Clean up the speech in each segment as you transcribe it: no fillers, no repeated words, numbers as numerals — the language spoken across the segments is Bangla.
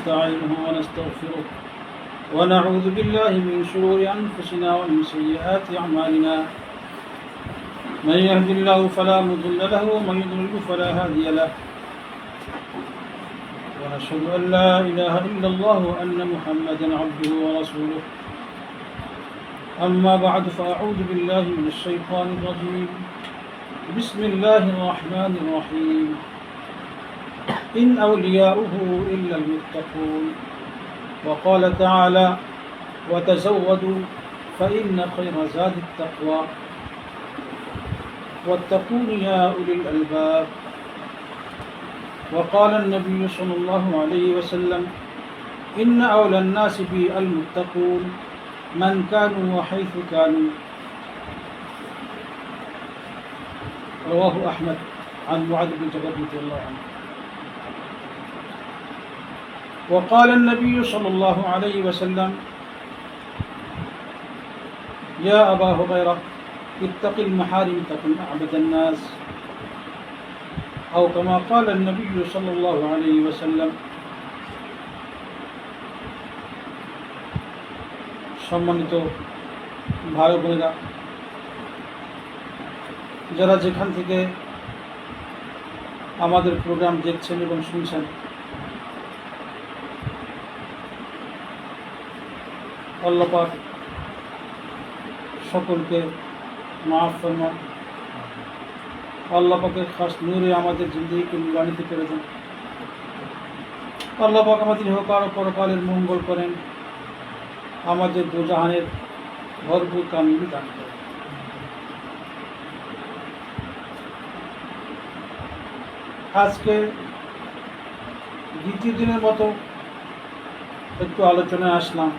ونستعينه ونستغفره ونعوذ بالله من شرور أنفسنا ومن سيئات أعمالنا من يهد الله فلا مضل له ومن يضلل فلا هادي له ونشهد أن لا إله إلا الله وأن محمدا عبده ورسوله أما بعد فأعوذ بالله من الشيطان الرجيم بسم الله الرحمن الرحيم إن أولياؤه إلا المتقون وقال تعالى وتزودوا فإن خير زاد التقوى واتقون يا أولي الألباب وقال النبي صلى الله عليه وسلم إن أولى الناس بي المتقون من كانوا وحيث كانوا رواه أحمد عن معاذ بن جبل رضي الله عنه وقال النبي صلى الله عليه وسلم يا أبا هريرة اتق المحارم تكن أعبد الناس أو كما قال النبي صلى الله عليه وسلم সম্মানিত ভাই বোনেরা, যারা যেখান থেকে আমাদের প্রোগ্রাম দেখছেন এবং শুনছেন, আল্লাহ পাক সকলকে মাফ ফরমান। আল্লাহ পাকের খাস নূরে আমাদের জিন্দেগিকে নুরানিতে করে দেন। আল্লাহ পাক আমাদের ইহকাল ও পরকালের মঙ্গল করেন, আমাদের দোজাহানের ভরপুর কামিল দান করেন। আজকে দ্বিতীয় দিনের মতো একটু আলোচনায় আসলাম।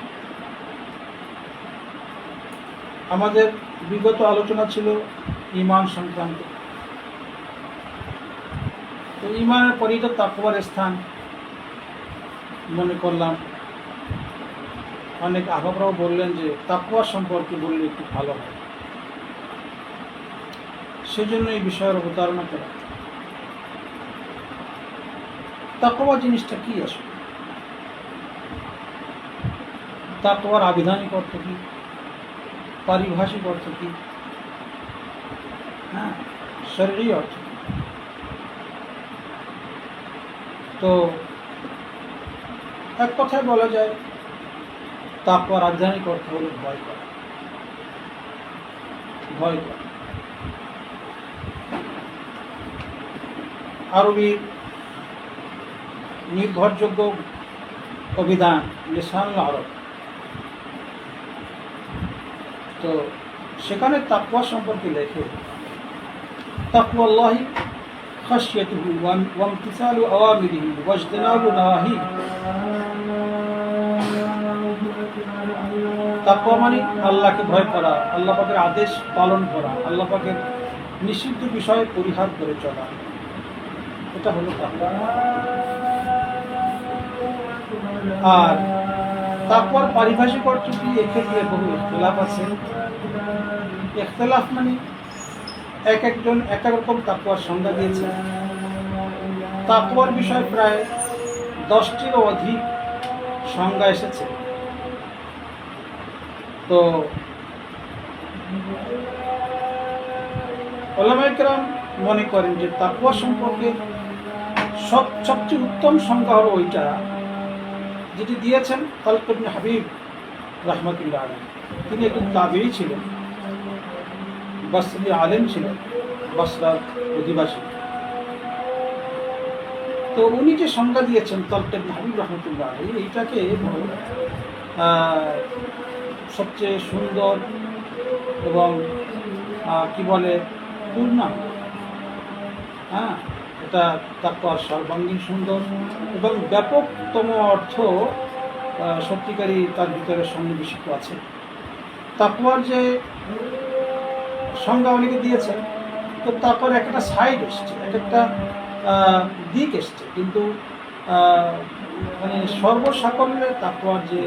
আমাদের বিগত আলোচনা ছিল ঈমান সংক্রান্ত। তো ঈমানের পরেই তো তাকওয়ার স্থান মনে করলাম। অনেক আহ্বায়করাও বললেন যে তাকওয়া সম্পর্কে বললে একটু ভালো হয়, সেজন্য এই বিষয়ের অবতারণা করা। তাকওয়া জিনিসটা কি আসলে? তাকওয়ার আবিধানিক অর্থ কি, পারিভাষিক অর্থ কি, শরঈ অর্থ। তো এক কথায় বলা যায় তাকওয়ার আবিধানিক অর্থ হল ভয় করা। ভয় করা আরবি নির্ভরযোগ্য অভিধান লিসানুল আরব। তো সেখানে তাকওয়া সম্পর্কে লেখে তাকওয়াল্লাহি খাশিয়াতুহু ওয়া ইমতিসালু আওয়ামিরিহি ওয়া ইজতিনাবু নাওয়াহিহি। তাকওয়া মানে আল্লাহকে ভয় করা, আল্লাহ পাকের আদেশ পালন করা, আল্লাহ পাকের নিষিদ্ধ বিষয় পরিহার করে চলা, এটা হলো তাকওয়া। আর তাকওয়ার পারিভাষিক অর্থ কি, এক্ষেত্রে বহু ইখতিলাফ আছে। ইখতিলাফ মানে এক একজন এক এক রকম তাকওয়ার সংজ্ঞা দিয়েছে। তাকওয়ার বিষয় প্রায় 10টিরও অধিক সংজ্ঞা এসেছে। তো উলামায়ে কেরাম মনে করেন যে তাকওয়া সম্পর্কে সবচেয়ে উত্তম সংজ্ঞা হলো ওইটা যেটি দিয়েছেন তালক ইবনে হাবিব রাহমাতুল্লাহ আলাইহি। তিনি একজন তাবেঈ ছিলেন, বসরি আলেম ছিলেন, বসরার অধিবাসী। তো উনি যে সংজ্ঞা দিয়েছেন তালক ইবনে হাবিব রাহমাতুল্লাহ আলাইহি, এইটাকে সবচেয়ে সুন্দর এবং কি বলে পূর্ণাঙ্গ। এটা তাকওয়ার সর্বাঙ্গীন সুন্দর এবং ব্যাপকতম অর্থ সত্যিকারই তার ভিতরে সন্নিবেশিত আছে। তাকওয়ার যে সংজ্ঞা অনেকে দিয়েছেন, তো তাকওয়ার একটা সাইড এসছে, এক একটা দিক এসছে, কিন্তু মানে সর্বসাকল্যে তাকওয়ার যে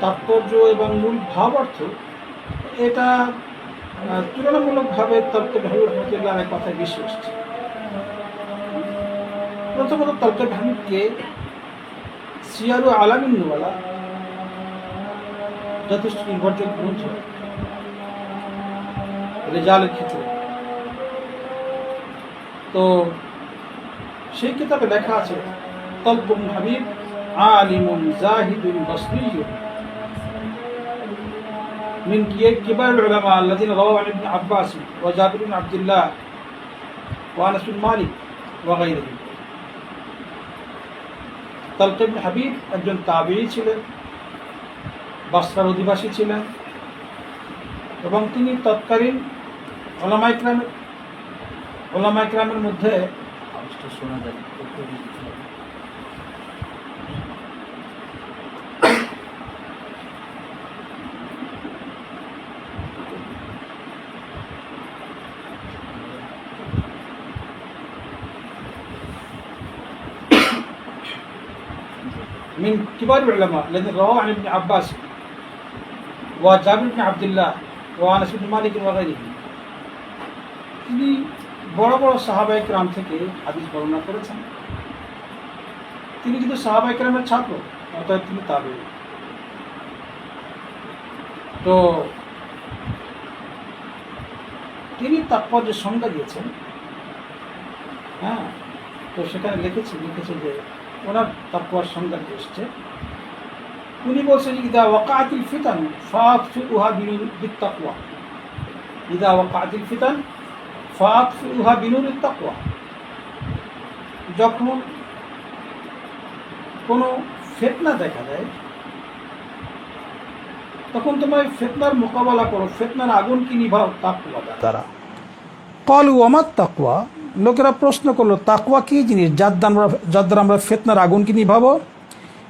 তাৎপর্য এবং মূল ভাব অর্থ, এটা তুলনামূলকভাবে তালক ইবনে হাবিব রাহমাতুল্লাহ আলাইহির কথায় বেশি এসছে। প্রথমত তালক ইবনে হাবিবকে সিয়ারু আলামিন নুবালা যথেষ্ট নির্ভরযোগ্য গ্রন্থ রেজালের ক্ষেত্রে। তো সেই কিতাবে লেখা আছে তালক ইবনে হাবিব আলিমুন জাহিদুন বসরিয়্যুন من كبار العلماء الذين رووا عن ابن عباس وجابر بن عبد الله وانس بن مالك وغيرهم। তালক ইবনে হাবিব একজন তাবেঈ ছিলেন, বসরার অধিবাসী ছিলেন এবং তিনি তৎকালীন ওলামায়ে কেরামের মধ্যে শোনা যায় من كبار العلماء الذين رووا عن ابن عباس وجابر بن عبد الله وانس بن مالك وغيرهم। তিনি বড় বড় সাহাবায়ে কেরাম থেকে হাদিস বর্ণনা করেছেন। তিনি কিন্তু সাহাবায়ে কেরামের ছাত্র, অর্থাৎ তিনি তাবেঈ। তো তিনি তাকওয়ার যে সংজ্ঞা দিয়েছেন, হ্যাঁ, তো সেখানে লিখেছে যে ওনার তাকওয়ার সংজ্ঞা এসছে। উনি বলছেন যে ইদা ওয়াকাতিল ফিতান ফাতফিউহা বিত্তাকওয়া, ইদা ওয়াকাতিল ফিতান ফাতফিউহা বিনুরিত তাকওয়া। যখন কোনো ফিতনা দেখা যায় তখন তোমরা ফিতনার মোকাবেলা করো, ফিতনার আগুন কি নিভাও তাকওয়া দ্বারা। ক্বালু ওয়ামাত তাকওয়া, লোকেরা প্রশ্ন করলো তাকওয়া কি জিনিস যার দ্বারা আমরা ফিতনার আগুন কি নিভাবো।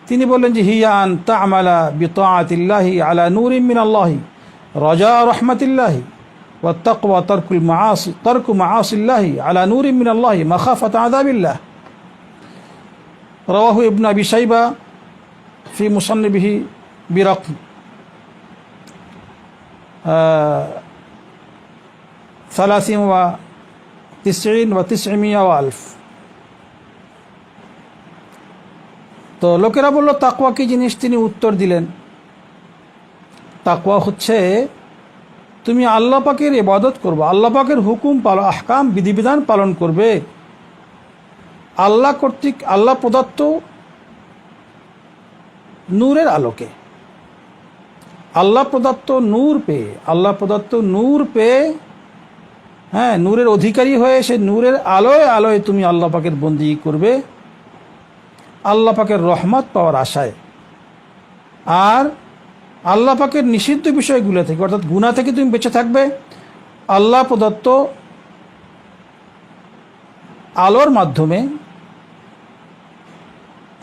তিনি বললেন যে হিয়া আন তা'মালা বিতাআতিল্লাহি আলা নূরিন মিনাল্লাহি রাজা রাহমাতিল্লাহি ওয়া তাকওয়া তারকু মাআসিল্লাহি আলা নূরিন মিনাল্লাহি মাখাফাতা আযাবিল্লাহ। রাওয়াহু ইবনে আবি শাইবা ফি মুসান্নিবিহি বিরাকম 93 و 900 و 1000। তো লোকেরা বলল তাকওয়া কি জিনিস। তিনি উত্তর দিলেন তাকওয়া হচ্ছে তুমি আল্লাহ পাকের ইবাদত করবে, আল্লাহ পাকের হুকুম আহকাম বিধিবিধান পালন করবে, আল্লাহ কর্তৃক আল্লাহ প্রদত্ত নূরের আলোকে, আল্লাহ প্রদত্ত নূর পেয়ে হ্যাঁ, নূরের অধিকারী হয়ে সে নূরের আলোয় আলোয় তুমি আল্লাহ পাকের বন্দেগী করবে আল্লাহ পাকের রহমত পাওয়ার আশায়। আর আল্লাহ পাকের নিষিদ্ধ বিষয়গুলো থেকে অর্থাৎ গুনাহ থেকে তুমি বেঁচে থাকবে আল্লাহ প্রদত্ত আলোর মাধ্যমে,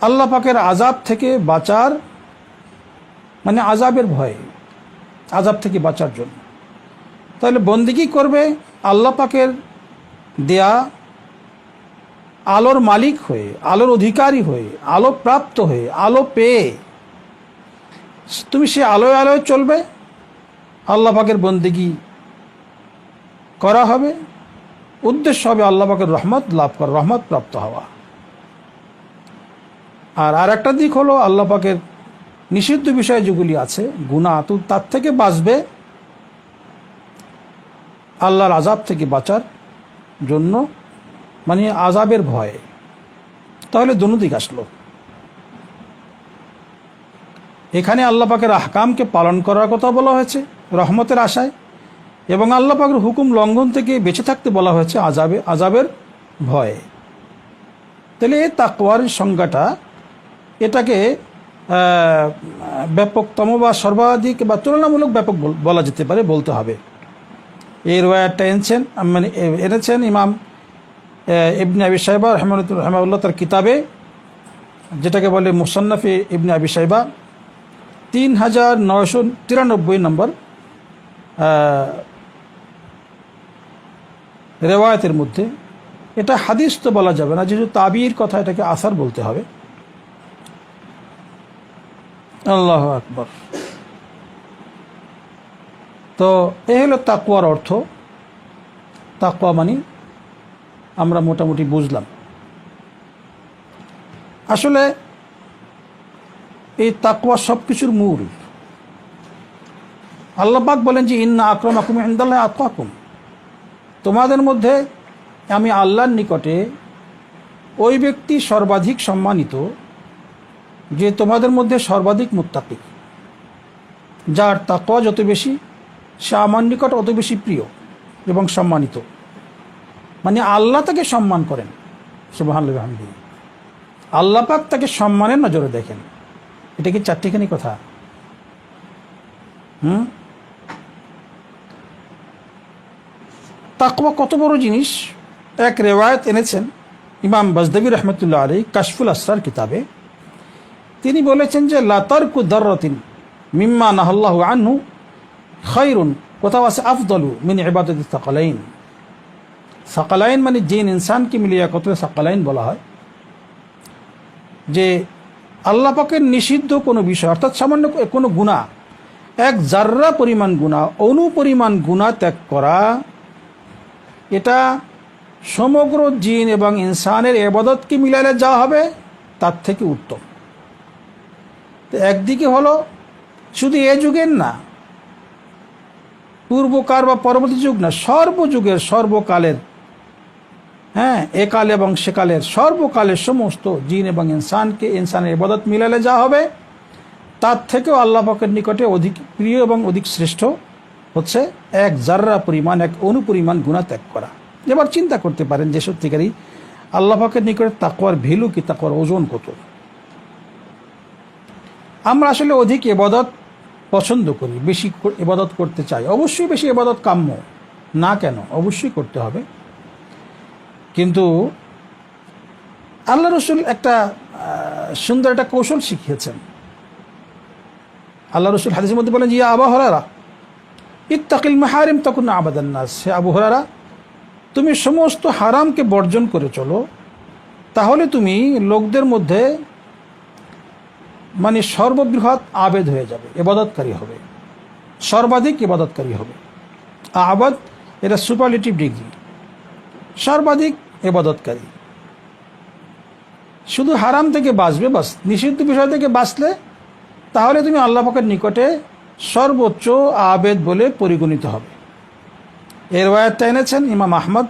আল্লাহ পাকের আযাব থেকে বাঁচার মানে আযাবের ভয়ে, আযাব থেকে বাঁচার জন্য। তাহলে বন্দেগী করবে আল্লাহ পাকের দেয়া আলোর মালিক হয়ে, আলোর অধিকারী হয়ে, আলো প্রাপ্ত হয়ে, আলো পেয়ে তুমি সে আলোয় আলোয় চলবে, আল্লাহ পাকের বন্দেগী করা হবে, উদ্দেশ্য হবে আল্লাহ পাকের রহমত লাভ করা, রহমত প্রাপ্ত হওয়া। আর একটা দিক হলো আল্লাহ পাকের নিষিদ্ধ বিষয় যেগুলি আছে গুনাহ, তার থেকে বাঁচবে আল্লাহর আযাব থেকে বাঁচার জন্য, মানে আযাবের ভয়ে। তাহলে দুনো দিক আসলো। এখানে আল্লাহ পাকের আহকামকে পালন করার কথা বলা হয়েছে রহমতের আশায়, এবং আল্লাহ পাকের হুকুম লঙ্ঘন থেকে বেঁচে থাকতে বলা হয়েছে আযাবের ভয়ে। তাহলে এই তাকওয়ার সংজ্ঞাটা এটাকে ব্যাপকতম বা সর্বাধিক বা তুলনামূলক ব্যাপক বলা যেতে পারে, বলতে হবে। এই রওয়ায়াতটা এনেছেন ইমাম ইবনে আবি শাইবা রাহিমাহুল্লাহ তার কিতাবে, যেটাকে বলে মুসান্নাফে ইবনে আবি শাইবা, 3993 নম্বর রেওয়ায়াতের মধ্যে। এটা হাদিস তো বলা যাবে না, যেহেতু তাবির কথা, এটাকে আসার বলতে হবে। আল্লাহু আকবার। তো এ হলো তাকওয়ার অর্থ। তাকওয়া মানে আমরা মোটামুটি বুঝলাম। আসলে এই তাকওয়া সব কিছুর মূল। আল্লাহ পাক বলেন যে ইন্না আকরামাকুম ইনদাল্লাহি আতকাকুম, তোমাদের মধ্যে আমি আল্লাহর নিকটে ওই ব্যক্তি সর্বাধিক সম্মানিত যে তোমাদের মধ্যে সর্বাধিক মুত্তাকি, যার তাকওয়া যত বেশি সে আমার নিকট অত বেশি প্রিয় এবং সম্মানিত। মানে আল্লাহ তাকে সম্মান করেন, সুবহানাল্লাহি ওয়া বিহামদিহি, আল্লাহ পাক তাকে সম্মানের নজরে দেখেন। এটা কি চারটিখানি কথা? তাকওয়া কত বড় জিনিস। এক রেওয়ায়েত এনেছেন ইমাম বাজদাবি রহমতুল্লাহ আলাইহি কাশফুল আসরার কিতাবে। তিনি বলেছেন যে লা তারকু দাররাতিন মিম্মা নাহাল্লাহু আনহু খায়রুন, কোথাও আছে আফদলু মিন ইবাদাতি সাকালাইন। সাকালাইন মানে জিন ইনসানকে মিলিয়ে কত সাকালাইন বলা হয়, যে আল্লাহ পাকের নিষিদ্ধ কোনো বিষয় অর্থাৎ সামান্য কোনো গুনাহ, এক জাররা পরিমাণ গুনাহ, অনুপরিমাণ গুনাহ ত্যাগ করা, এটা সমগ্র জিন এবং ইনসানের ইবাদতকে মিলালে যা হবে তার থেকে উত্তম। তো একদিকে হলো শুধু এ যুগের না, পূর্বকার বা পরবর্তী যুগ না, সর্বযুগের সর্বকালের, একাল এবং সেকালের সর্বকালের সমস্ত জিন এবং ইনসানের ইবাদত মিলালে যা হবে তার থেকেও আল্লাহ পাকের নিকটে অধিক প্রিয় এবং অধিক শ্রেষ্ঠ হচ্ছে এক জাররা পরিমাণ, এক অনুপরিমাণ গুনাহ ত্যাগ করা। এবার চিন্তা করতে পারেন যে সত্যিকারই আল্লাহ পাকের নিকটে তাকওয়ার ভ্যালু কি, তাকওয়ার ওজন কত। আমরা আসলে অধিক ইবাদত পছন্দ করি, বেশি ইবাদত করতে চাই। অবশ্যই বেশি ইবাদত কাম্য না, কেন, অবশ্যই করতে হবে। কিন্তু আল্লাহ রসুল একটা সুন্দর একটা কৌশল শিখিয়েছেন। আল্লাহ রসুল হাদিসের মধ্যে বলেন, ইয়া আবু হুরায়রা ইত্তাকিল মাহারিম তাকুন আবাদান নাস, হে আবু হুরায়রা তুমি সমস্ত হারামকে বর্জন করে চলো, তাহলে তুমি লোকদের মধ্যে মানে সর্ববৃহৎ আবেদ হয়ে যাবে, ইবাদতকারী হবে, সর্বাধিক ইবাদতকারী হবে। আবাদ এটা সুপারলেটিভ ডিগ্রি, সর্বাধিক ইবাদতকারী। শুধু হারাম থেকে বাঁচবে, বাস নিষিদ্ধ বিষয় থেকে বাঁচলে তাহলে তুমি আল্লাহ পাকের নিকটে সর্বোচ্চ আবেদ বলে পরিগণিত হবে। এর রিওয়ায়াতটা এনেছেন ইমাম আহমদ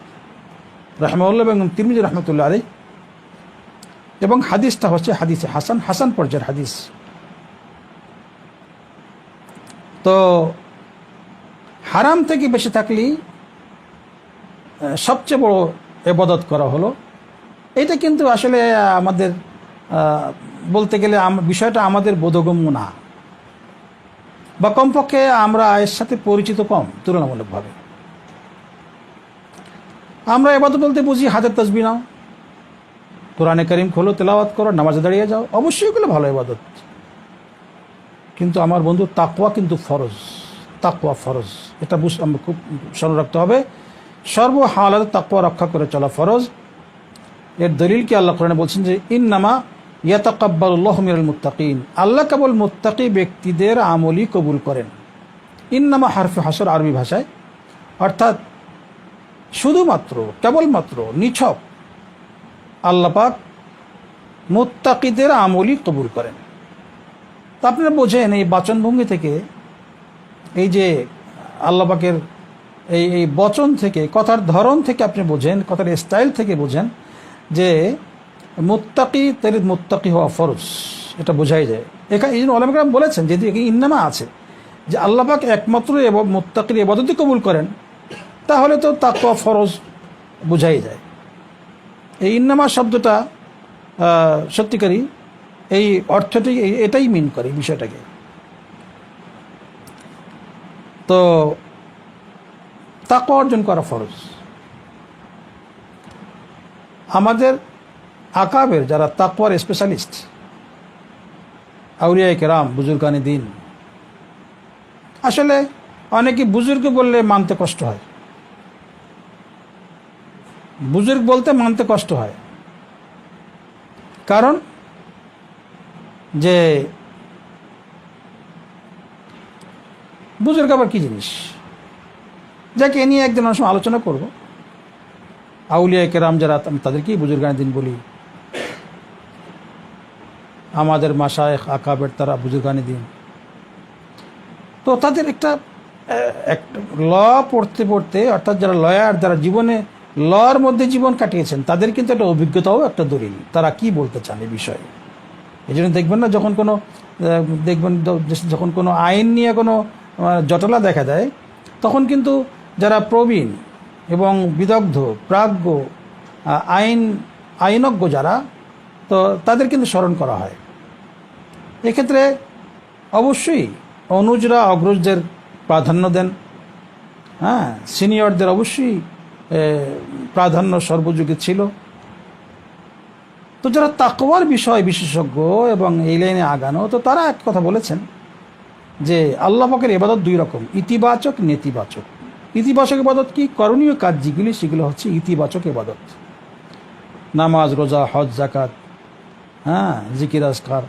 রাহিমাহুল্লাহ এবং তিরমিজি রহমতুল্লাহ আলাইহি, এবং হাদিসটা হচ্ছে হাদিসে হাসান, হাসান পর্যায়ের হাদিস। তো হারাম থেকে বেঁচে থাকলেই সবচেয়ে বড় ইবাদত করা হলো। এটা কিন্তু আসলে আমাদের বলতে গেলে বিষয়টা আমাদের বোধগম্য না, বা কমপক্ষে আমরা এর সাথে পরিচিত কম তুলনামূলকভাবে। আমরা ইবাদত বলতে বুঝি হাতের তাসবিহ নাও, কোরআনে কারীম খোলো, তেলাওয়াত করো, নামাজে দাঁড়িয়ে যাও, অবশ্যই এগুলো ভালো ইবাদত। কিন্তু আমার বন্ধু তাকওয়া কিন্তু ফরজ, তাকওয়া ফরজ, এটা আমরা খুব স্মরণ রাখতে হবে। সর্ব হালাতে তাকওয়া রক্ষা করে চলা ফরজ। এর দলিল কি আল্লাহ কোরআনে বলছেন যে ইন্নামা ইয়াতাকাব্বালুল্লাহু মিনাল মুত্তাকিন, আল্লাহ কেবল মুত্তাকি ব্যক্তিদের আমলই কবুল করেন। ইন্নামা হারফে হাসর আরবি ভাষায়, অর্থাৎ শুধুমাত্র কেবলমাত্র নিছক আল্লাহ পাক মুত্তাকিদের আমলই কবুল করেন। তা আপনারা বোঝেন এই বাচনভঙ্গি থেকে, এই যে আল্লাহ পাকের এই বচন থেকে, কথার ধরন থেকে আপনি বোঝেন, কথার স্টাইল থেকে বোঝেন যে মুত্তাকি তার মুত্তাকি হওয়া ফরজ, এটা বোঝাই যায়। এখানে এই জন্য ওলামা কেরাম বলেছেন যদি ইন্নামা আছে যে আল্লাহ পাক একমাত্র এবং মুত্তাকির ইবাদতই কবুল করেন, তাহলে তো তাকওয়া ফরজ বোঝাই যায়। এই ইন্নামা শব্দটা সত্যিকারই এই অর্থটি এটাই মিন করে বিষয়টাকে। তো তাকওয়া অর্জন করা ফরজ। আমাদের আকাবের যারা তাকওয়ার স্পেশালিস্ট, আউলিয়া কেরাম, বুজুর্গানে দিন, আসলে অনেকে বুজুর্গ বললে মানতে কষ্ট হয়, বুজুর্গ বলতে মানতে কষ্ট হয়। কারণ যে বুজুর্গ আবার কি জিনিস, যাকে এ নিয়ে একদিন সময় আলোচনা করব। আউলিয়া কেরাম যারা, তাদেরকেই বুজুর্গানে দিন বলি। আমাদের মাশায়েখ আকাবের তারা বুজুর্গানি দিন, তো তাদের একটা ল পড়তে পড়তে, অর্থাৎ যারা লয়ার, যারা জীবনে লর মধ্যে জীবন কাটিয়েছেন, তাদের কিন্তু একটা অভিজ্ঞতাও একটা দলিল, তারা কি বলতে চান এই বিষয়ে। এই জন্য দেখবেন না, যখন কোনো আইন নিয়ে কোনো জটলা দেখা দেয়, তখন কিন্তু যারা প্রবীণ এবং বিদগ্ধ প্রাজ্ঞ আইনজ্ঞ যারা, তো তাদের কিন্তু স্মরণ করা হয়। এক্ষেত্রে অবশ্যই অনুজরা অগ্রজদের প্রাধান্য দেন, হ্যাঁ, সিনিয়রদের অবশ্যই প্রাধান্য সর্বযুগে ছিল। তো যারা তাকওয়ার বিষয় বিশেষজ্ঞ এবং এই লাইনে আগানো, তো তারা এক কথা বলেছেন যে আল্লাহ পাকের ইবাদত দুই রকম, ইতিবাচক নেতিবাচক। ইতিবাচক ইবাদত কি? করণীয় কাজ যেগুলি, সেগুলো হচ্ছে ইতিবাচক ইবাদত। নামাজ, রোজা, হজ, জাকাত, হ্যাঁ, জিকির আজকার,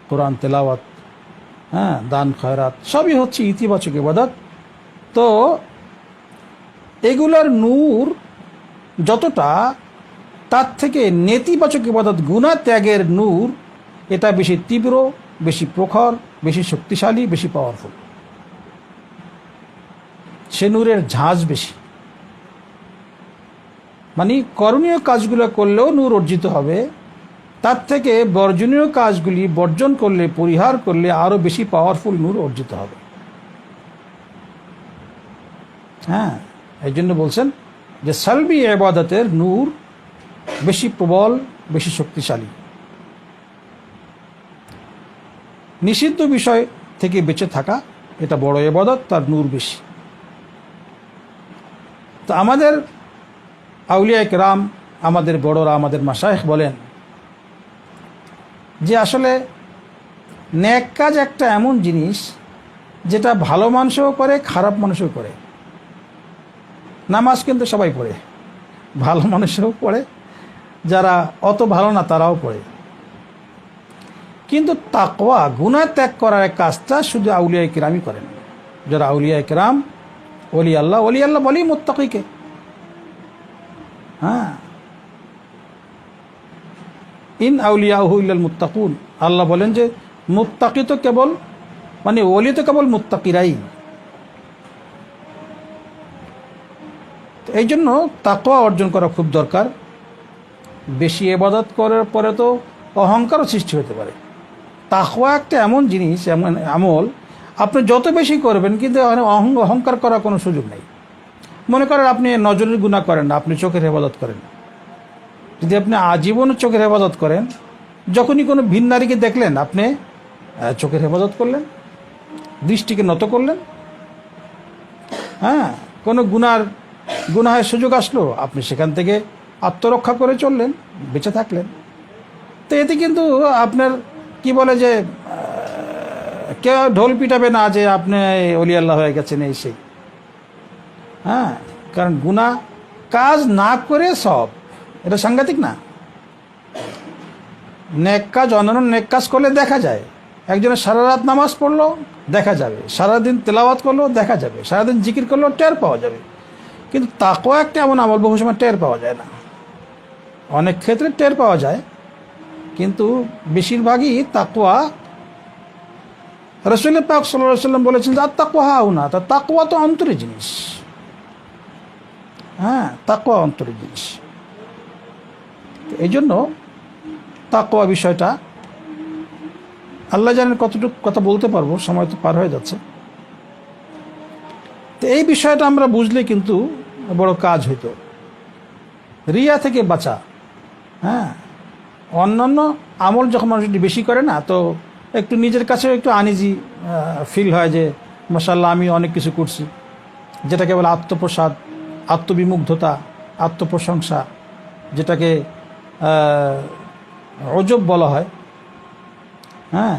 কোরআন তেলাওয়াত, হ্যাঁ, দান খয়রাত, সবই হচ্ছে ইতিবাচক ইবাদত। তো এগুলোর নূর যতটা, তার থেকে নেতিবাচক ইবাদত, গুনাহ ত্যাগের নূর, এটা বেশি তীব্র, বেশি প্রখর, বেশি শক্তিশালী, বেশি পাওয়ারফুল। সে নূরের ঝাঁজ বেশি। মানে করণীয় কাজগুলো করলেও নূর অর্জিত হবে, তার থেকে বর্জনীয় কাজগুলি বর্জন করলে, পরিহার করলে আরও বেশি পাওয়ারফুল নূর অর্জিত হবে। হ্যাঁ, এই জন্য বলছেন যে সালবি ইবাদতের নূর বেশি প্রবল, বেশি শক্তিশালী। নিষিদ্ধ বিষয় থেকে বেঁচে থাকা, এটা বড় ইবাদত, তার নূর বেশি। তো আমাদের আউলিয়া কেরাম, আমাদের বড়রা, আমাদের মাশায়েখ বলেন যে আসলে নেক কাজ একটা এমন জিনিস যেটা ভালো মানুষও করে, খারাপ মানুষও করে। নামাজ কিন্তু সবাই পড়ে, ভালো মানুষও পড়ে, যারা অত ভালো না তারাও পড়ে। কিন্তু তাকওয়া, গুনাহ ত্যাগ করার কাজটা শুধু আউলিয়া কেরামই করেন। যারা আউলিয়া কেরাম, ওলি আল্লাহ বলি মুত্তাকিকে। হ্যাঁ, ইন আউলিয়াহু ইল্লাল মুত্তাকুন, আল্লাহ বলেন যে মুত্তাকি তো কেবল, মানে ওলি তো কেবল মুত্তাকিরাই। এই জন্য তাকওয়া অর্জন করা খুব দরকার। বেশি ইবাদত করার পরে তো অহংকারও সৃষ্টি হতে পারে। তাকওয়া একটা এমন জিনিস, এমন আমল, আপনি যত বেশি করবেন কিন্তু অহংকার করার কোনো সুযোগ নেই। মনে করেন আপনি নজরের গুনাহ করেন না, আপনি চোখের হেফাজত করেন। যদি আপনি আজীবন চোখের হেফাজত করেন, যখনই কোনো ভিন নারীকে দেখলেন, আপনি চোখের হেফাজত করলেন, দৃষ্টিকে নত করলেন। হ্যাঁ, কোনো গুনাহের সুযোগ আসলো, আপনি সেখান থেকে আত্মরক্ষা করে চললেন, বেঁচে থাকলেন। তো এতে কিন্তু আপনার কি বলে যে কেউ ঢোল পিটাবে না যে আপনি ওলি আল্লাহ হয়ে গেছেন এই সেই। হ্যাঁ, কারণ গুনাহ কাজ না করে সব, এটা সাংঘাতিক না? নেক কাজ, অন্যান্য নেক কাজ করলে দেখা যায়। একজনের সারা রাত নামাজ পড়লো, দেখা যাবে। সারাদিন তেলাওয়াত করলো, দেখা যাবে। সারাদিন জিকির করলো, টের পাওয়া যাবে। কিন্তু তাকওয়া একটা এমন আমল, বহু সময় টের পাওয়া যায় না। অনেক ক্ষেত্রে টের পাওয়া যায়, কিন্তু বেশিরভাগই তাকওয়া, রাসূল পাক সাল্লাল্লাহু আলাইহি ওয়াসাল্লাম বলেছেন যে তাকওয়া হাউনা, তা তাকওয়া তো অন্তরের জিনিস। হ্যাঁ, তাকওয়া অন্তরের জিনিস। এই জন্য তাকওয়া বিষয়টা আল্লাহ জানেন কতটুকু কথা বলতে পারবো, সময় তো পার হয়ে যাচ্ছে। তো এই বিষয়টা আমরা বুঝলে কিন্তু বড় কাজ হইতো। রিয়া থেকে বাঁচা। হ্যাঁ, অন্যান্য আমল যখন মানুষ বেশি করে না, তো একটু নিজের কাছেও একটু আনইজি ফিল হয় যে মাশাআল্লাহ আমি অনেক কিছু করছি, যেটাকে বলে আত্মপ্রসাদ, আত্মবিমুগ্ধতা, আত্মপ্রশংসা, যেটাকে অজব বলা হয়। হ্যাঁ,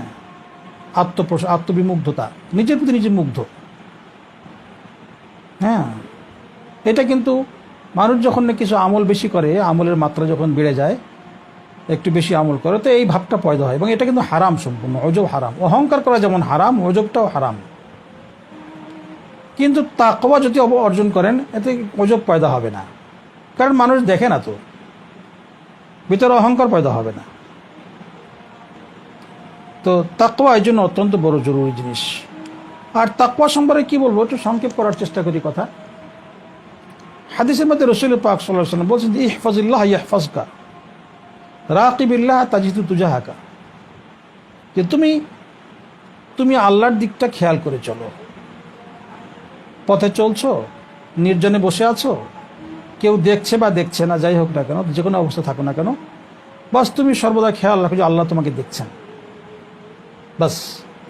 আত্মবিমুগ্ধতা, নিজের প্রতি নিজে মুগ্ধ। হ্যাঁ, এটা কিন্তু মানুষ যখন কিছু আমল বেশি করে, আমলের মাত্রা যখন বেড়ে যায়, একটু বেশি আমল করে, তো এই ভাবটা পয়দা হয়। এবং এটা কিন্তু হারাম, সম্পূর্ণ অজব হারাম। অহংকার করা যেমন হারাম, অজবটাও হারাম। কিন্তু তাকওয়া যদি অর্জন করেন, এতে অজব পয়দা হবে না, কারণ মানুষ দেখে না, তো ভিতরে অহংকার পয়দা হবে না। তো তাকওয়া এই জন্য অত্যন্ত বড় জরুরি জিনিস। আর তাকওয়া সম্পর্কে কি বলবো, একটু সংক্ষেপ করার চেষ্টা করি কথা। হাদিসের মধ্যে রাসূল পাক সাল্লাল্লাহু আলাইহি ওয়াসাল্লাম বলছেন যে ইহফাজিল্লাহ ইয়াহফাজকা, রাকিবিল্লাহ তাজিদু তুজাহাকা, যে তুমি আল্লাহর দিকটা খেয়াল করে চলো। পথে চলছো, নির্জনে বসে আছো, কেউ দেখছে বা দেখছে না, যাই হোক না কেন, যে কোনো অবস্থা থাকো না কেন, বাস তুমি সর্বদা খেয়াল রাখো যে আল্লাহ তোমাকে দেখছেন। বাস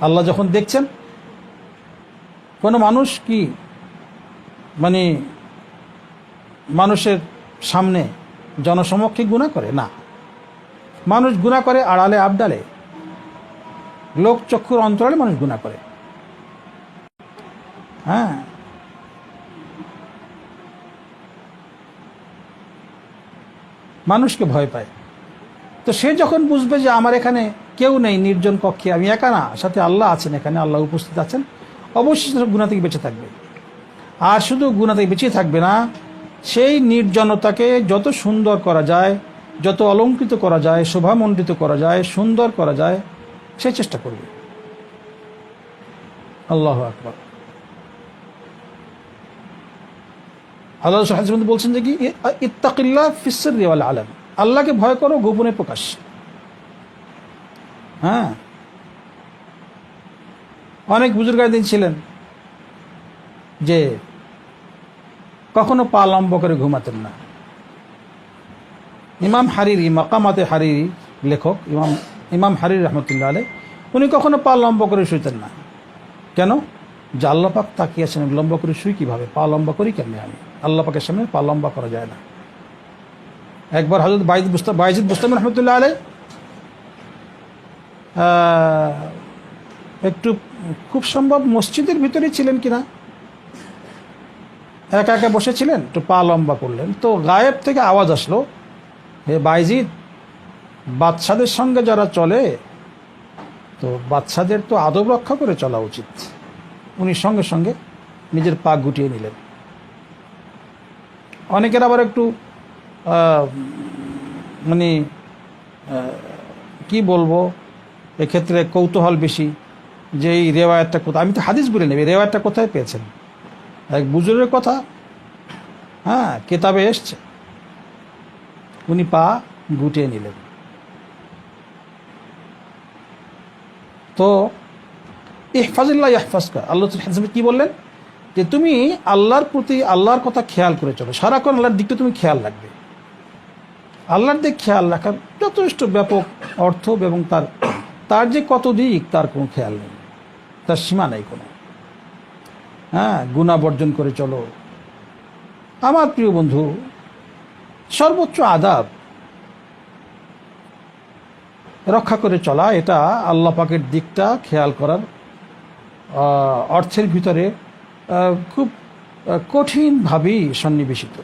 আল্লাহ যখন দেখছেন, কোনো মানুষ কি মানে মানুষের সামনে জনসমক্ষে গুনাহ করে না, মানুষ গুনাহ করে আড়ালে আবডালে, লোক চক্ষুর অন্তরালে মানুষ গুনাহ করে। হ্যাঁ, মানুষকে ভয় পায়। তো সে যখন বুঝবে যে আমার এখানে কেউ নেই, নির্জন কক্ষে আমি একা না, সাথে আল্লাহ আছেন, এখানে আল্লাহ উপস্থিত আছেন, অবশ্যই গুনাহ থেকে বেঁচে থাকবে। আর শুধু গুনাহ থেকে বেঁচে থাকবে না, সেই নির্জনতাকে যত সুন্দর করা যায়, যত অলঙ্কৃত করা যায়, শোভামণ্ডিত করা যায়, সুন্দর করা যায়, সে চেষ্টা করবে। আল্লাহু আকবার। আল্লাহ রাসূল বলছেন যে কি, ইত্তাকিল্লাহ ফিস সিররি ওয়াল আলান, আল্লাহকে ভয় করো গোপনে প্রকাশ। হ্যাঁ, অনেক বুজুর্গাদিন ছিলেন যে কখনো পা লম্ব করে ঘুমাতেন না। ইমাম হারিরি, মাকামাতে হারিরি লেখক ইমাম হারিরি রহমতুল্লাহ আলাইহ, উনি কখনো পা লম্ব করে শুইতেন না। কেন? যে আল্লাহ পাক তাকিয়েছেন, লম্বা করে শুই কিভাবে, পা লম্বা করি কেমনি আমি, আল্লাহ পাকের সামনে পা লম্বা করা যায় না। একবার হযরত বাইজিদ বুস্তামি রহমতুল্লাহ আলাইহ একটু খুব সম্ভব মসজিদের ভিতরে ছিলেন কিনা, একা একা বসেছিলেন, একটু পা লম্বা করলেন, তো গায়েব থেকে আওয়াজ আসলো, হে বাইজিদ, বাদশাদের সঙ্গে যারা চলে, তো বাদশাদের তো আদব রক্ষা করে চলা উচিত। উনি সঙ্গে সঙ্গে নিজের পা গুটিয়ে নিলেন। অনেকের আবার একটু মানে কি বলবো, এক্ষেত্রে কৌতূহল বেশি যে এই রেওয়ায়াতটা কোথায়, আমি তো হাদিস বলে নেব, রেওয়ায়াতটা কোথায় পেয়েছেন? এক বুজুর্গের কথা, হ্যাঁ, কিতাবে এসছে, উনি পা গুটিয়ে নিলেন। তো ইহফাজিল্লাহ ইয়াহফাজকা, আল্লাহ কি বললেন যে তুমি আল্লাহর প্রতি, আল্লাহর কথা খেয়াল করে চলো, সারাক্ষণ আল্লাহর দিকটা তুমি খেয়াল রাখবে। আল্লাহর দিক খেয়াল রাখার যথেষ্ট ব্যাপক অর্থ, এবং তার যে কত দিক তার কোনো খেয়াল নেই, তার সীমা নেই কোনো। হ্যাঁ, গুনাহ বর্জন করে চলো। আমার প্রিয় বন্ধু, সর্বোচ্চ আদাব রক্ষা করে চলা, এটা আল্লাহ পাকের দিকটা খেয়াল করার অর্থের ভিতরে খুব কঠিনভাবেই সন্নিবেশিত।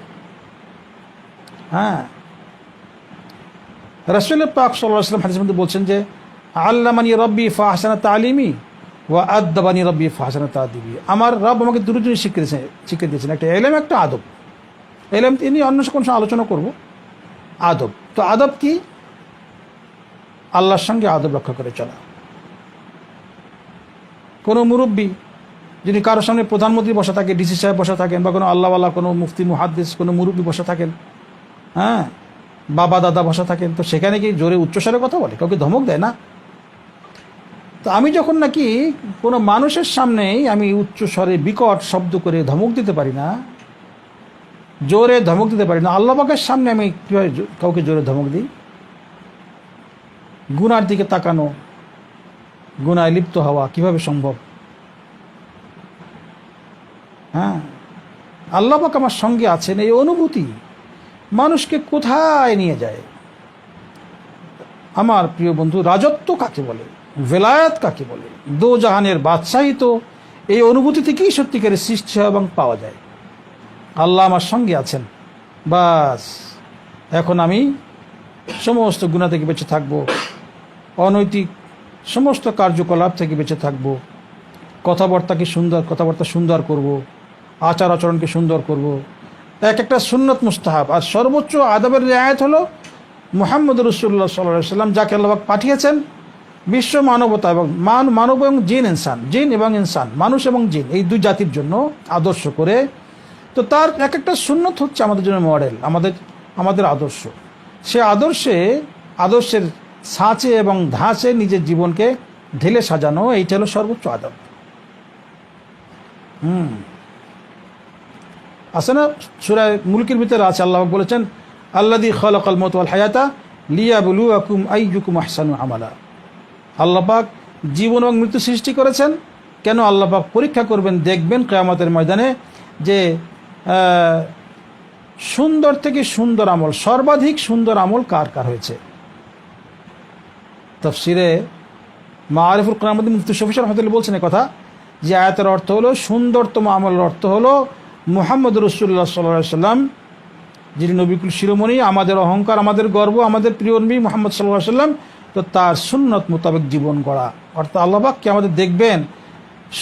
হ্যাঁ, রাসূল পাক সাল্লাল্লাহু আলাইহি ওয়াসাল্লাম হাদিসের মধ্যে বলছেন যে আল্লামানি রব্বি ফাহসানা তালিমি ওয়া আদাবানি রব্বি ফাহসানা তাদিবি, আমার রব আমাকে দুটো জিনিস শিখিয়ে দিয়েছেন, একটা এলেম, একটা আদব। এলেম তিনি অন্য কোনো সময় আলোচনা করব, আদব, তো আদব কি? আল্লাহর সঙ্গে আদব রক্ষা করে চলা। কোনো মুরব্বী যিনি কারোর সামনে প্রধানমন্ত্রী বসা থাকে, ডিসি সাহেব বসা থাকেন, বা কোনো আল্লাহওয়ালা কোনো মুফতি মুহাদ্দিস কোনো মুরব্বী বসা থাকেন, হ্যাঁ, বাবা দাদা বসা থাকেন, তো সেখানে কি জোরে উচ্চস্বরে কথা বলে, কাউকে ধমক দেয় না? তো আমি যখন নাকি কোনো মানুষের সামনেই আমি উচ্চস্বরে বিকট শব্দ করে ধমক দিতে পারি না, জোরে ধমক দিতে পারি না, আল্লাহ পাকের সামনে আমি কীভাবে কাউকে জোরে ধমক দিই? গুনার দিকে তাকানো, গুনায় লিপ্ত হওয়া কিভাবে সম্ভব? হ্যাঁ, আল্লাহ পাক আমার সঙ্গে আছেন, এই অনুভূতি মানুষকে কোথায় নিয়ে যায়? আমার প্রিয় বন্ধু, রাজত্ব কাকে বলে, ভেলায়াত কাকে বলে, দো জাহানের বাদশাহী তো এই অনুভূতি থেকেই সত্যিকারের সৃষ্টি হয় এবং পাওয়া যায়। আল্লাহ আমার সঙ্গে আছেন, বাস এখন আমি সমস্ত গুনাহ থেকে বেঁচে থাকব, অনৈতিক সমস্ত কার্যকলাপ থেকে বেঁচে থাকব, কথাবার্তা সুন্দর করব, আচার আচরণকে সুন্দর করব, এক একটা সুন্নত মুস্তাহাব। আর সর্বোচ্চ আদবের রিয়ায়াত হলো মুহাম্মদ রাসূলুল্লাহ সাল্লাল্লাহু আলাইহি ওয়াসাল্লাম, যাকে আল্লাহ পাক পাঠিয়েছেন, বিশ্ব মানবতা এবং মানব এবং জিন এবং ইনসান, মানুষ এবং জিন, এই দুই জাতির জন্য আদর্শ করে। তো তার এক একটা সুন্নত হচ্ছে আমাদের জন্য মডেল, আমাদের আদর্শ। সে আদর্শের ছাঁচে এবং ধাঁচে নিজের জীবনকে ঢেলে সাজানো, এইটা হলো সর্বোচ্চ আদব। আছে না সূরা মুলকের ভিতরে আছে, আল্লাহ বলেছেন আল্লাযী খালাকাল মাউতা ওয়াল হায়াতা লিয়াবলুয়াকুম আইয়ুকুম আহসানু আমালা। আল্লাহ পাক জীবন এবং মৃত্যু সৃষ্টি করেছেন কেন? আল্লাহ পাক পরীক্ষা করবেন, দেখবেন কিয়ামতের ময়দানে যে সুন্দর থেকে সুন্দর আমল, সর্বাধিক সুন্দর আমল কার কার হয়েছে। তাফসিরে মাআরিফুল কোরআন মধ্যে মুফতি শফী রাহমাতুল্লাহ বলছেন কথা, যে আয়াতের অর্থ হলো সুন্দরতম আমলের অর্থ হলো মুহাম্মদ রাসূলুল্লাহ সাল্লাল্লাহু আলাইহি ওয়াসাল্লাম, যিনি নবিকুল শিরোমণি, আমাদের অহংকার, আমাদের গর্ব, আমাদের প্রিয় নবী মুহাম্মদ সাল্লাল্লাহু আলাইহি ওয়াসাল্লাম, তো তার সুন্নত মোতাবেক জীবন গড়া। অর্থাৎ আল্লাহ পাক কি আমাদের দেখবেন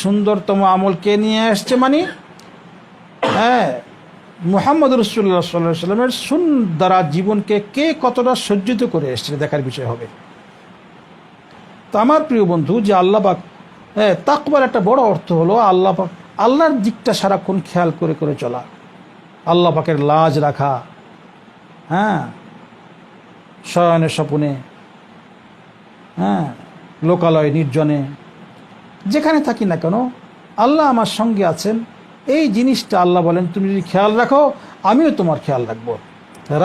সুন্দরতম আমল কে নিয়ে আসছে, মানে মুহাম্মদ রাসূলুল্লাহ সাল্লাল্লাহু আলাইহি ওয়াসাল্লামের দ্বারা জীবনকে কে কতটা সজ্জিত করে এসছে দেখার বিষয় হবে। তো আমার প্রিয় বন্ধু, যে আল্লাহ পাক তাকওয়ার একটা বড় অর্থ হলো আল্লাহ পাক, আল্লাহর দিকটা সারাক্ষণ খেয়াল করে করে চলা, আল্লাহ পাকের লাজ রাখা, শয়নে স্বপনে, লোকালয় নির্জনে, যেখানে থাকি না কেন আল্লাহ আমার সঙ্গে আছেন, এই জিনিসটা আল্লাহ বলেন তুমি যদি খেয়াল রাখো আমিও তোমার খেয়াল রাখবো।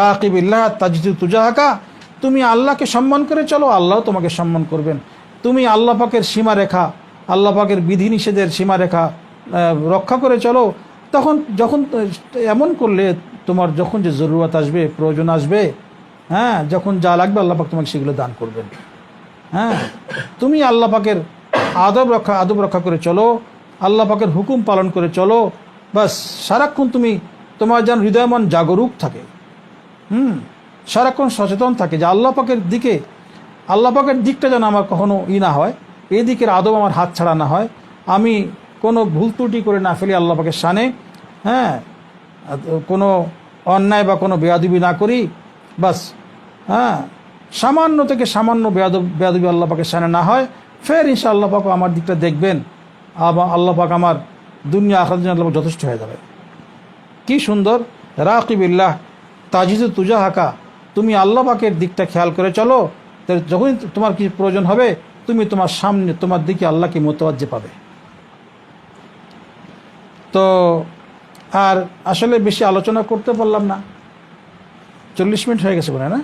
রাকিবিল্লাহ তাজিদু তুজাহাকা, তুমি আল্লাহকে সম্মান করে চলো, আল্লাহ তোমাকে সম্মান করবেন। তুমি আল্লাহ পাকের সীমারেখা, আল্লাহ পাকের বিধিনিষেধের সীমারেখা রক্ষা করে চলো, যখন এমন করলে তোমার যখন যে জরুরত আসবে, প্রয়োজন আসবে, যখন যা লাগবে আল্লাহ পাক তোমাকে সেগুলো দান করবেন। তুমি আল্লাহ পাকের আদব রক্ষা করে চলো, আল্লাহ পাকের হুকুম পালন করে চলো, বাস সারাক্ষণ তোমার যেন হৃদয়মান জাগরুক থাকে, সারাক্ষণ সচেতন থাকে যে আল্লাহ পাকের দিকটা যেন আমার কখনো না হয়, এই দিকের আদব আমার হাত ছাড়া না হয়, আমি কোনো ভুল ত্রুটি করে না ফেলি আল্লাহ পাকের শানে, কোনো অন্যায় বা কোনো বেয়াদবি না করি, বাস সামান্য থেকে সামান্য বেয়াদবি আল্লাহ পাকের শানে না হয়, ফের ইনশাআল্লাহ পাক আমার দিকটা দেখবেন, আল্লাহ পাক আমার দুনিয়া আখিরাতের জন্য আল্লাহ পাক যথেষ্ট হয়ে যাবে। কি সুন্দর, রাকিবিল্লাহ তাজিদু তুজাহাকা, তুমি আল্লাহ পাকের দিকটা খেয়াল করে চলো, যখনই তোমার কিছু প্রয়োজন হবে তুমি তোমার সামনে তোমার দিকে আল্লাহকে মোতাওয়াজ্জে পাবে। তো আর আসলে বেশি আলোচনা করতে পারলাম না, 40 মিনিট হয়ে গেছে মনে হয় না,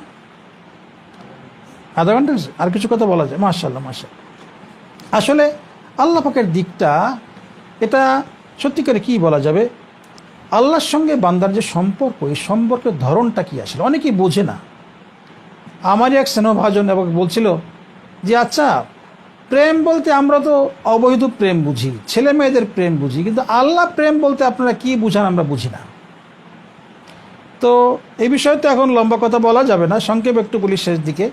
আধা ঘন্টা আর কিছু কথা বলা যায়। মাশাআল্লাহ মাশাআল্লাহ। আসলে আল্লাহ পাকের দিকটা, এটা সত্যিকারে কি বলা যাবে, আল্লাহর সঙ্গে বান্দার যে সম্পর্ক, এই সম্পর্কের ধরনটা কি আসলে অনেকেই বোঝে না। আমারই এক স্নেহভাজন এবং বলছিল যে আচ্ছা, প্রেম বলতে আমরা তো অবৈধ প্রেম বুঝি, ছেলে মেয়েদের প্রেম বুঝি, কিন্তু আল্লাহ প্রেম বলতে আপনারা কি বুঝান আমরা বুঝি না। তো এই বিষয়ে তো এখন লম্বা কথা বলা যাবে না, সংক্ষেপ একটু বলি শেষ দিকে,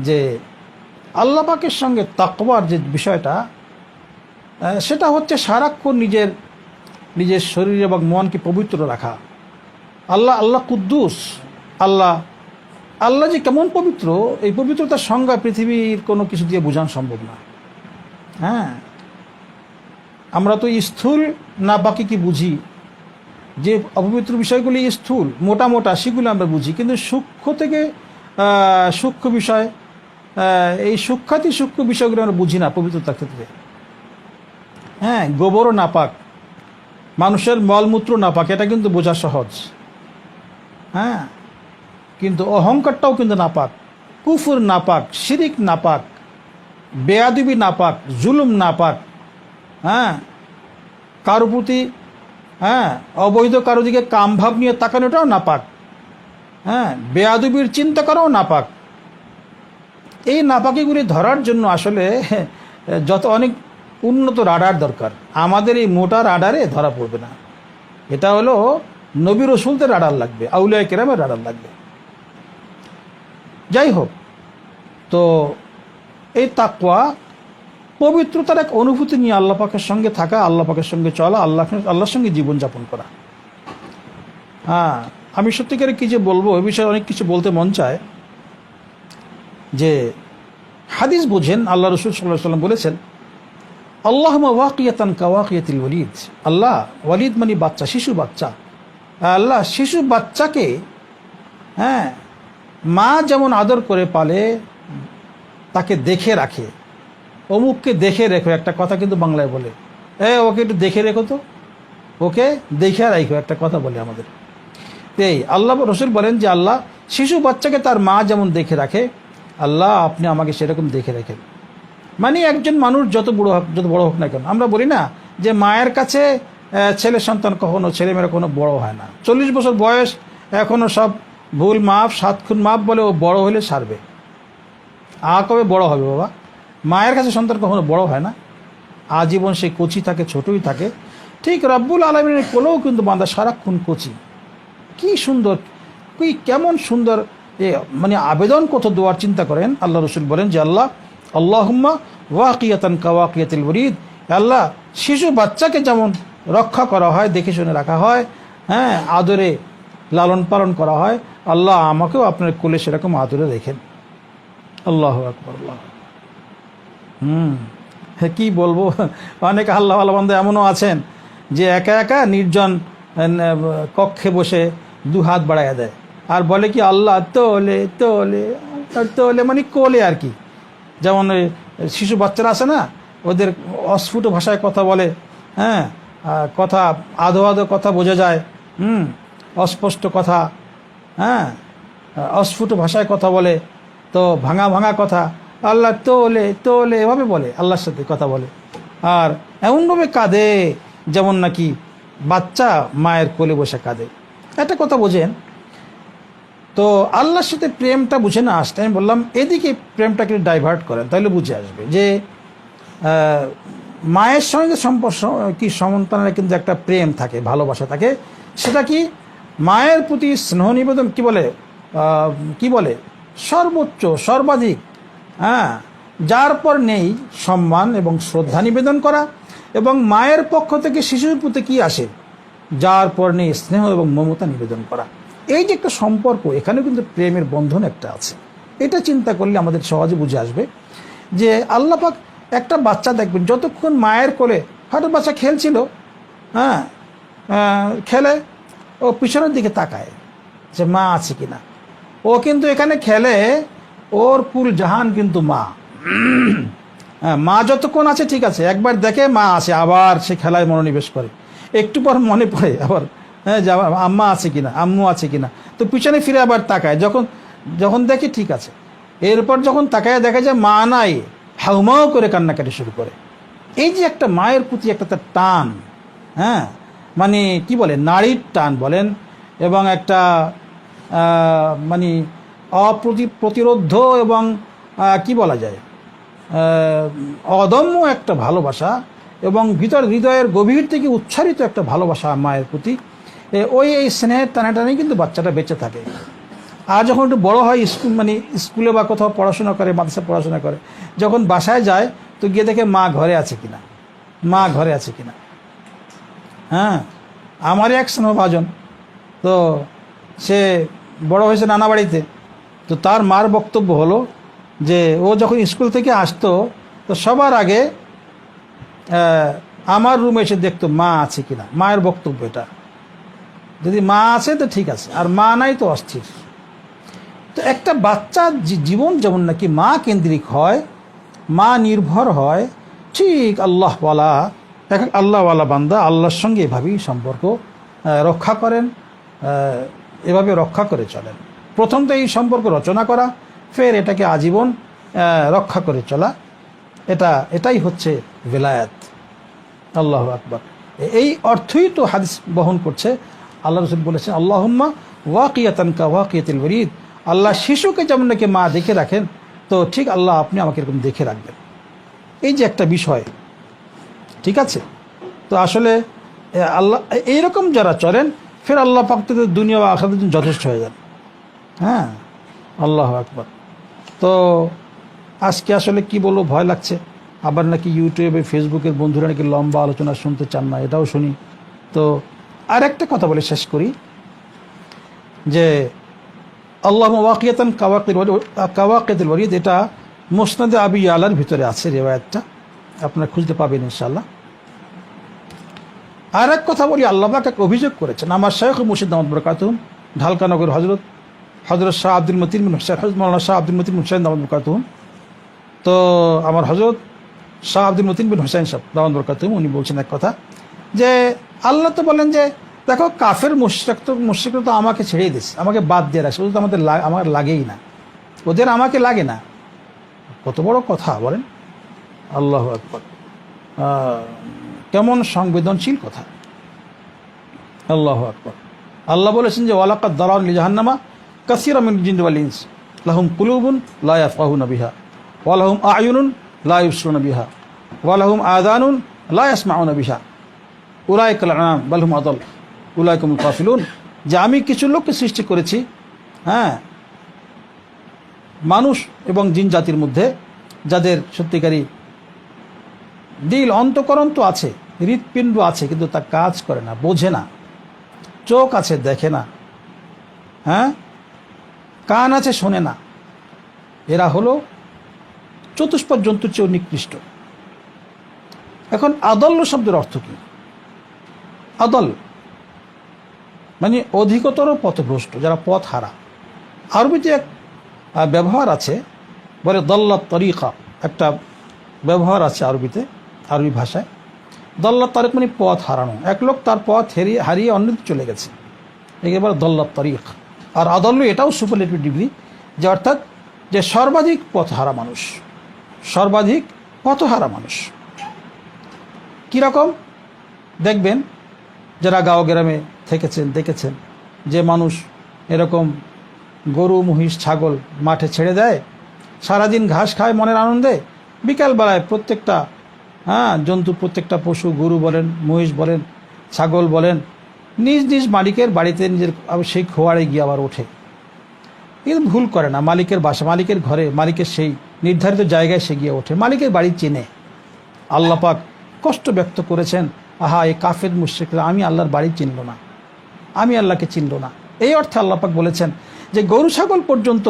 যে আল্লাহ পাকের সঙ্গে তাকওয়ার যে বিষয়টা, সেটা হচ্ছে সারাক্ষণ নিজের শরীর এবং মনকে পবিত্র রাখা। আল্লাহ কুদ্দুস, আল্লাহ যে কেমন পবিত্র, এই পবিত্রতার সংজ্ঞা পৃথিবীর কোনো কিছু দিয়ে বোঝানো সম্ভব না। আমরা তো স্থূল না বাকি কি বুঝি, যে অপবিত্র বিষয়গুলি স্থূল মোটা মোটা সেগুলো আমরা বুঝি, কিন্তু সূক্ষ্ম থেকে সূক্ষ্ম বিষয়, এই সূক্ষ্ম বিষয়গুলো আমরা বুঝি না পবিত্রতার ক্ষেত্রে। গোবরও নাপাক, মানুষের মলমূত্র নাপাক, এটা কিন্তু বোঝা সহজ। কিন্তু অহংকারটাও কিন্তু নাপাক, কুফর নাপাক, শিরিক নাপাক, বেয়াদবি নাপাক, জুলুম নাপাক, কারো প্রতি অবৈধ কারো দিকে কামভাব নিয়ে তাকানোটাও নাপাক, বেয়াদবির চিন্তা করাও নাপাক। এই নাপাকিগুলি ধরার জন্য আসলে অনেক উন্নত রাডার দরকার। আমাদের এই মোটা রাডারে ধরা পড়বে না, এটা হলো নবী রসুলদের রাডার লাগবে, আউলিয়া কেরামের রাডার লাগবে। যাই হোক, তো এই তাকওয়া পবিত্রতার এক অনুভূতি নিয়ে আল্লাহ পাকের সঙ্গে থাকা, আল্লাহ পাকের সঙ্গে চলা, আল্লাহর সঙ্গে জীবনযাপন করা। আমি সত্যিকারে কি যে বলবো, এ বিষয়ে অনেক কিছু বলতে মন চায়। যে হাদিস বোঝেন, আল্লাহ রসুল সাল্লাল্লাহু আলাইহি ওয়াসাল্লাম বলেছেন, আল্লাহুম্মা ওয়াকিয়াতান কাওয়াকিয়াতিল ওয়ালিদ, আল্লাহ, ওয়ালিদ মানে বাচ্চা, শিশু বাচ্চা, আল্লাহ শিশু বাচ্চাকে হ্যাঁ মা যেমন আদর করে পালে, তাকে দেখে রাখে, অমুককে দেখে রেখো, একটা কথা কিন্তু বাংলায় বলে, ওকে একটু দেখে রেখো তো, ওকে দেখে রাখো, একটা কথা বলে আমাদের। এই আল্লাহ রসুল বলেন যে আল্লাহ শিশু বাচ্চাকে তার মা যেমন দেখে রাখে, আল্লাহ আপনি আমাকে সেরকম দেখে রাখেন। মানে একজন মানুষ যত বড় হোক না কেন, আমরা বলি না যে মায়ের কাছে ছেলে সন্তান কখনো, ছেলেমেয়েরা কোনো বড় হয় না। 40 বছর বয়স, এখনও সব ভুল মাপ, 7 খুন মাপ বলে, ও বড় হলে সারবে। কবে বড় হবে বাবা? মায়ের কাছে সন্তান কখনো বড় হয় না, আজীবন সে কচি থাকে, ছোটই থাকে। ঠিক রব্বুল আলামিনের কোলেও কিন্তু বাঁধা সারাক্ষণ কচি। কি সুন্দর, কেমন সুন্দর মানে আবেদন, কত দোয়ার চিন্তা করেন। আল্লাহ রসুল বলেন যে আল্লাহ আল্লাহুম্মা ওয়াকিয়াতান কাওয়াকিয়াতিল ওয়ালিদ, আল্লাহ শিশু বাচ্চাকে যেমন রক্ষা করা হয়, দেখে শুনে রাখা হয়, হ্যাঁ আদরে লালন পালন করা হয়, আল্লাহ আমাকেও আপনার কোলে সেরকম আদরে রেখেন। আল্লাহু আকবার, আল্লাহ। কি বলবো, অনেক আল্লাহ আল্লাহ বান্দা এমনও আছেন যে একা একা নির্জন কক্ষে বসে 2 হাত বাড়াইয়া দেয় আর বলে কি আল্লাহ তোলে তোলে তোলে, মানে কোলে আর কি। যেমন শিশু বাচ্চারা আছে না, ওদের অস্ফুট ভাষায় কথা বলে, হ্যাঁ কথা আধো আধো কথা বোঝা যায়, অস্পষ্ট কথা, হ্যাঁ অস্ফুট ভাষায় কথা বলে, তো ভাঙা ভাঙা কথা, আল্লাহ তোলে তোলে এভাবে বলে, আল্লাহর সাথে কথা বলে। আর এমনভাবে কাঁদে যেমন নাকি বাচ্চা মায়ের কোলে বসে কাঁদে। একটা কথা বোঝেন তো, আল্লাহর সাথে প্রেমটা বুঝে না আসতে, আমি বললাম এদিকে প্রেমটাকে ডাইভার্ট করেন, তাহলে বুঝে আসবে যে মায়ের সঙ্গে সম্পর্ক কি, সন্তানের কিন্তু একটা প্রেম থাকে, ভালোবাসা থাকে। সেটা কি, মায়ের প্রতি স্নেহ নিবেদন, কি বলে সর্বোচ্চ, সর্বাধিক, হ্যাঁ যার পর নেই সম্মান এবং শ্রদ্ধা নিবেদন করা। এবং মায়ের পক্ষ থেকে শিশুর প্রতি কি আসে, যার পর নেই স্নেহ এবং মমতা নিবেদন করা। এই যে একটা সম্পর্ক, এখানে কিন্তু প্রেমের বন্ধন একটা আছে। এটা চিন্তা করলে আমাদের সহজে বুঝে আসবে যে আল্লাহ পাক একটা বাচ্চা দেখবেন, যতক্ষণ মায়ের কোলে, হয়তো বাচ্চা খেলছিল, হ্যাঁ খেলে ও পিছনের দিকে তাকায় যে মা আছে কিনা। ও কিন্তু এখানে খেলে, ওর কুল জাহান কিন্তু মা। হ্যাঁ, মা যতক্ষণ আছে ঠিক আছে, একবার দেখে মা আছে, আবার সে খেলায় মনোনিবেশ করে, একটু পর মনে পড়ে আবার, হ্যাঁ আম্মা আছে কিনা, আম্মু আছে কিনা, তো পিছনে ফিরে আবার তাকায়, যখন দেখে ঠিক আছে। এরপর যখন তাকায় দেখা যায় মা নাই, হাউমাও করে কান্নাকাটি শুরু করে। এই যে একটা মায়ের প্রতি একটা তার টান, হ্যাঁ মানে কি বলে, নারীর টান বলেন, এবং একটা মানে প্রতিরোধ এবং কি বলা যায়, অদম্য একটা ভালোবাসা, এবং হৃদয়ের গভীর থেকে উচ্চারিত একটা ভালোবাসা মায়ের প্রতি। এই স্নেহের টানে টানেই কিন্তু বাচ্চাটা বেঁচে থাকে। আর যখন একটু বড় হয়, স্কুলে বা কোথাও পড়াশোনা করে, মাদ্রাসায় পড়াশোনা করে, যখন বাসায় যায় তো গিয়ে দেখে মা ঘরে আছে কিনা, মা ঘরে আছে কিনা। হ্যাঁ, আমারই এক স্নেহভাজন, তো সে বড় হয়েছে নানা বাড়িতে, তো তার মার বক্তব্য হলো যে ও যখন স্কুল থেকে আসতো তো সবার আগে আমার রুমে এসে দেখতো মা আছে কিনা। মায়ের বক্তব্য এটা, যদি মা আছে তো ঠিক আছে, আর মা নাই তো অস্থির। তো একটা বাচ্চার জীবন যেমন নাকি মা কেন্দ্রিক হয়, মা নির্ভর হয়, ঠিক আল্লাহওয়ালা বান্দা আল্লাহর সঙ্গে এভাবেই সম্পর্ক রক্ষা করেন, এভাবে রক্ষা করে চলেন। প্রথম তো এই সম্পর্ক রচনা করা, ফের এটাকে আজীবন রক্ষা করে চলা, এটাই হচ্ছে বেলায়াত। আল্লাহু আকবার। এই অর্থই তো হাদিস বহন করছে। আল্লাহ রাসূল বলেছেন আল্লাহুম্মা ওয়াকিয়াতান কাওয়াকিয়াতিল ওয়ালিদ, আল্লাহ শিশুকে যেমন নাকি মা দেখে রাখেন, তো ঠিক আল্লাহ আপনি আমাকে এরকম দেখে রাখবেন। এই যে একটা বিষয়, ঠিক আছে। তো আসলে আল্লাহ এইরকম যারা চলেন, ফের আল্লাহ পাক তাদের দুনিয়া ও আখিরাতের জন্য যথেষ্ট হয়ে যান। হ্যাঁ, আল্লাহু আকবার। তো আজকে আসলে কি বলবো, ভয় লাগছে। আবার নাকি ইউটিউবে ফেসবুকের বন্ধুরা নাকি লম্বা আলোচনা শুনতে চান না, এটাও শুনি। তো আর একটা কথা বলে শেষ করি যে আল্লাহ ওয়াকিয়াতান কাওয়াকিয়াতিল ওয়ালিদ, এটা মুসনাদে আবি ইয়ালার ভিতরে আছে রেওয়ায়াতটা, আপনারা খুঁজতে পাবেন ইনশাআল্লাহ। আর এক কথা বলি, আল্লাহ পাক এক অভিযোগ করেছেন। আমার শায়খ মুর্শিদ দামাত বরকাতুহুম ঢালকানগর হজরত শাহ আব্দুল মতিন বিন হুসাইন, হযরত মাওলানা শাহ আব্দুল মতিন বিন হুসাইন দামাত বরকাতুহুম, তো আমার হযরত শাহ আব্দুল মতিন বিন হুসাইন সাহেব দামাত বরকাতুহুম, উনি বলছেন এক কথা যে আল্লাহ তো বলেন যে দেখো কাফের মুশরিকরা তো আমাকে ছেড়েই দিচ্ছে, আমাকে বাদ দিয়ে রাখছে, ওদের তো আমার লাগেই না, ওদের আমাকে লাগে না। কত বড় কথা বলেন, আল্লাহু আকবার, কেমন সংবেদনশীল কথা, আল্লাহু আকবার। আল্লাহ বলেছেন যে ওয়ালাকাদ দারা'না লিজাহান্নামা কাসীরাম মিনাল জিন্নি ওয়াল ইনস লাহুম কুলুবুন লা ইয়াফকাহুনা বিহা ওয়া লাহুম আ'য়ুনুন লা ইবসিরুনা বিহা ওয়া লাহুম আযানুন লা ইয়াসমাউনা বিহা উলাইকাল আনআম বাল হুম আদাল উলাইকুমুল গাফিলুন। যে আমি কিছু লোককে সৃষ্টি করেছি, হ্যাঁ, মানুষ এবং জিন জাতির মধ্যে, যাদের সত্যিকারী দিল অন্তঃকরণ তো আছে, হৃৎপিণ্ড আছে, কিন্তু তা কাজ করে না, বোঝে না, চোখ আছে দেখে না, হ্যাঁ, কান আছে শোনে না। এরা হলো চতুষ্পদ জন্তুর চেয়েও নিকৃষ্ট। এখন আদল্য শব্দের অর্থ কি? আদল মানে অধিকতর পথভ্রষ্ট, যারা পথ হারা। আরবিতে এক ব্যবহার আছে, বলে দল্লাত তরিকা, একটা ব্যবহার আছে আরবিতে, আরবি ভাষায়। দল্লাত তরিক মানে পথ হারানো, এক লোক তার পথ হারিয়ে অন্যদিকে চলে গেছে, একেবারে দল্লাত তরিক। আর আদল্য এটাও সুপারলেটিভ ডিগ্রি, যে অর্থাৎ যে সর্বাধিক পথহারা মানুষ, সর্বাধিক পথহারা মানুষ। কীরকম দেখবেন, যারা গাঁও গ্রামে থেকেছেন দেখেছেন যে মানুষ এরকম গরু মহিষ ছাগল মাঠে ছেড়ে দেয়, সারাদিন ঘাস খায় মনের আনন্দে, বিকালবেলায় প্রত্যেকটা জন্তু, প্রত্যেকটা পশু, গরু বলেন, মহিষ বলেন, ছাগল বলেন, নিজ নিজ মালিকের বাড়িতে নিজের সেই খোয়ারে গিয়ে আবার ওঠে। কিন্তু ভুল করে না, মালিকের বাসা, মালিকের ঘরে, মালিকের সেই নির্ধারিত জায়গায় সে গিয়ে ওঠে, মালিকের বাড়ি চেনে। আল্লাহ পাক কষ্ট ব্যক্ত করেছেন, আহা এই কাফের মুশরিকরা আমি আল্লাহর বাড়ি চিনল না, আমি আল্লাহকে চিনল না। এই অর্থে আল্লাহ পাক বলেছেন যে গরু ছাগল পর্যন্ত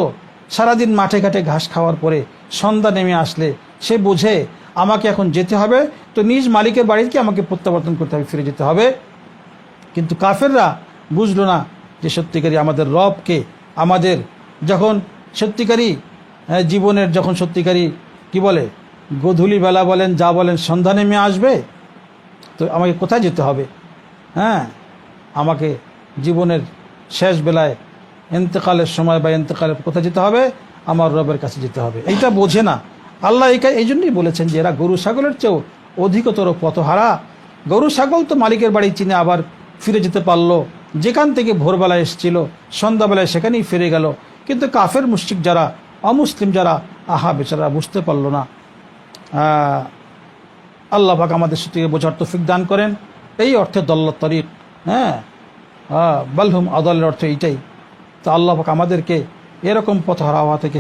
সারাদিন মাঠে ঘাটে ঘাস খাওয়ার পরে সন্ধ্যা নেমে আসলে সে বোঝে আমাকে এখন যেতে হবে, তো নিজ মালিকের বাড়িতে আমাকে প্রত্যাবর্তন করতে হবে, ফিরে যেতে হবে। কিন্তু কাফেররা বুঝলো না যে সত্যিকারী আমাদের রবকে, আমাদের যখন সত্যিকারী জীবনের, যখন সত্যিকারী কি বলে গোধূলি বেলা বলেন, যা বলেন, সন্ধ্যা নেমে আসবে, তো আমাকে কোথায় যেতে হবে? হ্যাঁ, আমাকে জীবনের শেষ বেলায় ইন্তেকালের সময় বা ইন্তেকালের কোথায় যেতে হবে? আমার রবের কাছে যেতে হবে। এইটা বোঝে না। আল্লাহ এই জন্যই বলেছেন যে এরা গরু ছাগলের চেয়েও অধিকতর পথহারা। গরু ছাগল তো মালিকের বাড়ি চিনে আবার ফিরে যেতে পারলো, যেখান থেকে ভোরবেলায় এসেছিল সন্ধ্যাবেলায় সেখানেই ফিরে গেল। কিন্তু কাফের মুশরিক যারা, অমুসলিম যারা, আহা বেচারা বুঝতে পারলো না। আল্লাহ পাক আমাদের সাথে বোঝার তৌফিক দান করেন। এই অর্থে দল্লাত তরিক, বালহুম আদলের অর্থ এইটাই। তো আল্লাহ পাক আমাদেরকে এরকম পথহারা হওয়া থেকে